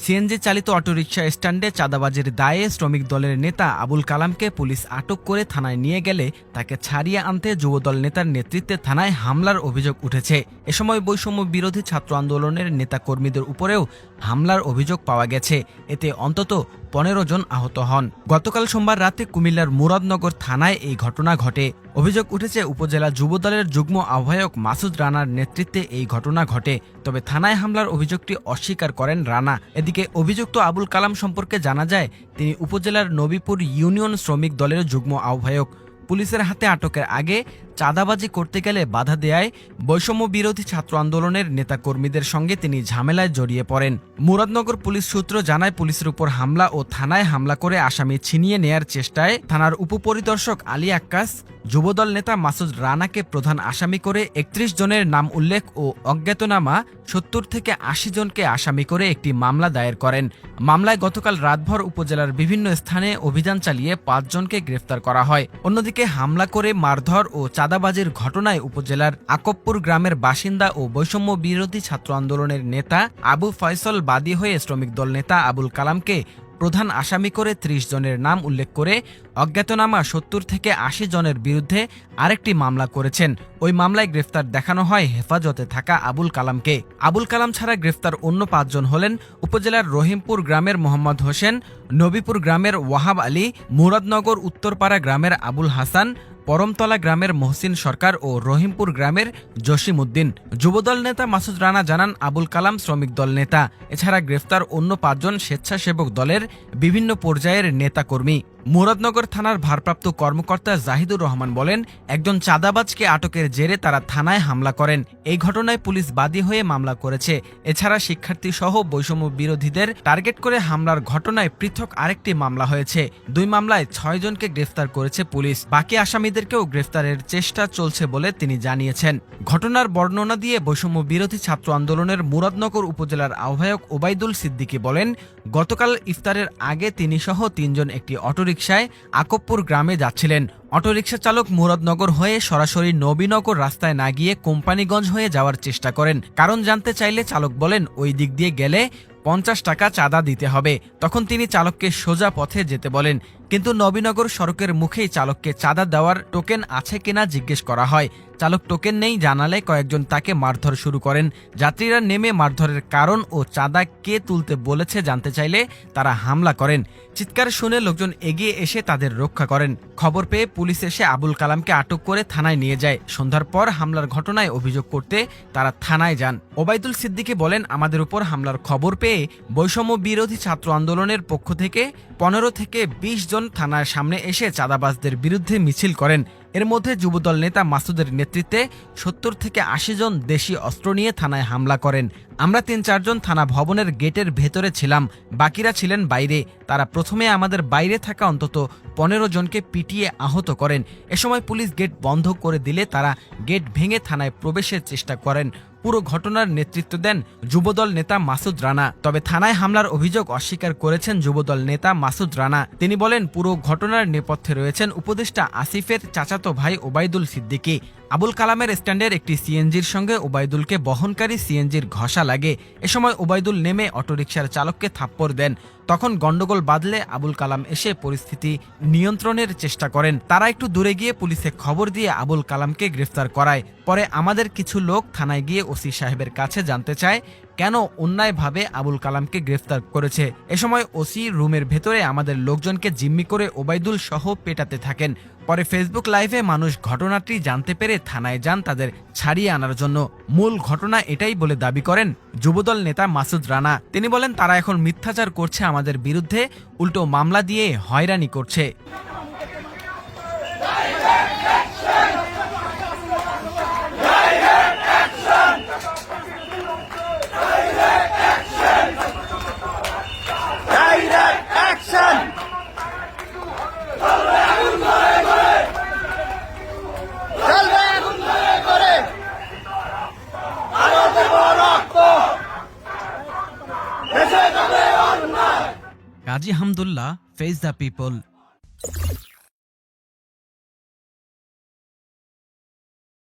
CNG চালিত autorickshaw স্ট্যান্ডে চাঁদাবাজির দায়ে শ্রমিক দলের নেতা আবুল কালামকে পুলিশ আটক করে থানায় নিয়ে গেলে তাকে ছাড়িয়ে আনতে যুবদল নেতার নেতৃত্বে থানায় হামলার অভিযোগ উঠেছে। এ সময় বৈষম্য বিরোধী ছাত্র আন্দোলনের নেতাকর্মীদের উপরেও হামলার অভিযোগ পাওয়া গেছে। এতে অন্তত ১৫ জন আহত হন। গতকাল সোমবার রাতে কুমিল্লার মুরাদনগর থানায় এই ঘটনা ঘটে। অভিযোগ উঠেছে উপজেলা যুবদলের যুগ্ম আহ্বায়ক মাসুদ রানার নেতৃত্বে এই ঘটনা ঘটে। তবে থানায় হামলার অভিযোগটি অস্বীকার করেন রানা। এদিকে অভিযুক্ত আবুল কালাম সম্পর্কে জানা যায় তিনি উপজেলার নবীপুর ইউনিয়ন শ্রমিক দলের যুগ্ম আহ্বায়ক। পুলিশের হাতে আটকের আগে চাঁদাবাজি করতে গেলে বাধা দেয়ায় বৈষম্য বিরোধী ছাত্র আন্দোলনের নেতাকর্মীদের সঙ্গে তিনি ঝামেলায় জড়িয়ে পড়েন। মুরাদনগর পুলিশ সূত্র জানায় পুলিশের উপর হামলা ও থানায় হামলা করে আসামি ছিনিয়ে নেয়ার চেষ্টায় থানার উপপরিদর্শক আলী আক্কাস যুবদল নেতা মাসুদ রানাকে প্রধান আসামি করে ৩১ জনের নাম উল্লেখ ও অজ্ঞাতনামা ৭০ থেকে ৮০ জনকে আসামি করে একটি মামলা দায়ের করেন। মামলায় গতকাল রাতভর উপজেলার বিভিন্ন স্থানে অভিযান চালিয়ে ৫ জনকে গ্রেফতার করা হয়। অন্যদিকে হামলা করে মারধর ও চাঁদাবাজির ঘটনায় উপজেলার আকবপুর গ্রামের বাসিন্দা ও বৈষম্য বিরোধী ছাত্র আন্দোলনের নেতা আবু ফয়সল বাদী হয়ে শ্রমিক দল নেতা আবুল কালামকে প্রধান আসামি করে ৩০ জনের নাম উল্লেখ করে অজ্ঞাতনামা ৭০ থেকে ৮০ জনের বিরুদ্ধে আরেকটি মামলা করেছেন। ওই মামলায় গ্রেফতার দেখানো হয় হেফাজতে থাকা আবুল কালামকে। আবুল কালাম ছাড়া গ্রেফতার অন্য ৫ জন হলেন উপজেলার রহিমপুর গ্রামের মোহাম্মদ হোসেন, নবীপুর গ্রামের ওয়াহাব আলী, মুরাদনগর উত্তরপাড়া গ্রামের আবুল হাসান, পরমতলা গ্রামের মহসিন সরকার ও রহিমপুর গ্রামের জসিম উদ্দিন। যুবদল নেতা মাসুদ রানা জানান আবুল কালাম শ্রমিক দল নেতা। এছাড়া গ্রেফতার অন্য ৫ জন স্বেচ্ছাসেবক দলের বিভিন্ন পর্যায়ের নেতাকর্মী। মুরাদনগর থানার ভারপ্রাপ্ত কর্মকর্তা জাহিদুর রহমান বলেন, একজন চাঁদাবাজকে আটকের জেরে তারা থানায় হামলা করেন। এই ঘটনায় পুলিশ বাদী হয়ে মামলা করেছে। এছাড়া শিক্ষার্থী সহ বৈষম্য বিরোধীদের টার্গেট করে হামলার ঘটনায় পৃথক আরেকটি মামলা হয়েছে। ২ মামলায় ৬ জনকে গ্রেফতার করেছে পুলিশ। বাকি আসামিদেরকেও গ্রেফতারের চেষ্টা চলছে বলে তিনি জানিয়েছেন। ঘটনার বর্ণনা দিয়ে বৈষম্য বিরোধী ছাত্র আন্দোলনের মুরাদনগর উপজেলার আহ্বায়ক ওবায়দুল সিদ্দিকী বলেন, গতকাল ইফতারের আগে তিনি সহ ৩ জন একটি অটোরিকশায় আকবপুর গ্রামে যাচ্ছিলেন। অটোরিকশা চালক মুরাদনগর হয়ে সরাসরি নবীনগর রাস্তায় না গিয়ে কোম্পানিগঞ্জ হয়ে যাওয়ার চেষ্টা করেন। কারণ জানতে চাইলে চালক বলেন ওই দিক দিয়ে গেলে ৫০ টাকা চাঁদা দিতে হবে। তখন তিনি চালককে সোজা পথে যেতে বলেন, কিন্তু নবীনগর সড়কের মুখেই চালককে চাঁদা দেওয়ার টোকেন আছে কিনা জিজ্ঞেস করা হয়। চালক টোকেন নেই জানালে কয়েকজন তাকে মারধর শুরু করেন। যাত্রীরা নেমে মারধরের কারণ ও চাঁদা কে তুলতে বলেছে জানতে চাইলে তারা হামলা করেন। চিৎকার শুনে লোকজন এগিয়ে এসে তাদের রক্ষা করেন। খবর পেয়ে পুলিশ এসে আবুল কালামকে আটক করে থানায় নিয়ে যায়। সন্ধ্যার পর হামলার ঘটনায় অভিযোগ করতে তারা থানায় যান। ওবায়দুল সিদ্দিকী বলেন, আমাদের উপর হামলার খবর পেয়ে বৈষম্য বিরোধী ছাত্র আন্দোলনের পক্ষ থেকে ১৫ থেকে ২০ জন থানার সামনে এসে চাঁদাবাজদের বিরুদ্ধে মিছিল করেন। এর মধ্যে যুবদল নেতা মাসুদের নেতৃত্বে ৭০ থেকে ৮০ জন দেশি অস্ত্র নিয়ে থানায় হামলা করেন। আমরা ৩-৪ জন থানা ভবনের গেটের ভেতরে ছিলাম, বাকিরা ছিলেন বাইরে। তারা প্রথমে আমাদের বাইরে থাকা অন্তত ১৫ জনকে পিটিয়ে আহত করেন। এ সময় পুলিশ গেট বন্ধ করে দিলে তারা গেট ভেঙে থানায় প্রবেশের চেষ্টা করেন। পুরো ঘটনার নেতৃত্ব দেন যুবদল নেতা মাসুদ রানা। তবে থানায় হামলার অভিযোগ অস্বীকার করেছেন যুবদল নেতা মাসুদ রানা। তিনি বলেন, পুরো ঘটনার নেপথ্যে রয়েছেন উপদেষ্টা আসিফের চাচাতো ভাই ওবায়দুল সিদ্দিকী। আবুল কালামের স্ট্যান্ডের একটি সিএনজির সঙ্গে ওবায়দুলকে বহনকারী সিএনজির ঘষা লাগে। এ সময় ওবায়দুল নেমে অটোরিকশার চালককে থাপ্পড় দেন। তখন গন্ডগোল বাঁধলে আবুল কালাম এসে পরিস্থিতি নিয়ন্ত্রণের চেষ্টা করেন। তারা একটু দূরে গিয়ে পুলিশে খবর দিয়ে আবুল কালামকে গ্রেফতার করায়। পরে আমাদের কিছু লোক থানায় গিয়ে ওসি সাহেবের কাছে জানতে চায় কেন অন্যায়ভাবে আবুল কালামকে গ্রেফতার করেছে। এ সময় ওসি রুমের ভেতরে আমাদের লোকজনকে জিম্মি করে ওবায়দুল সহ পেটাতে থাকেন। পরে ফেসবুক লাইভে মানুষ ঘটনাটি জানতে পেরে থানায় যান তাদের ছাড়িয়ে আনার জন্য। মূল ঘটনা এটাই বলে দাবি করেন যুবদল নেতা মাসুদ রানা। তিনি বলেন, তারা এখন মিথ্যাচার করছে, আমাদের বিরুদ্ধে উল্টো মামলা দিয়ে হয়রানি করছে। কাজী হামদুল্লাহ, ফেজ দ্য পিপল।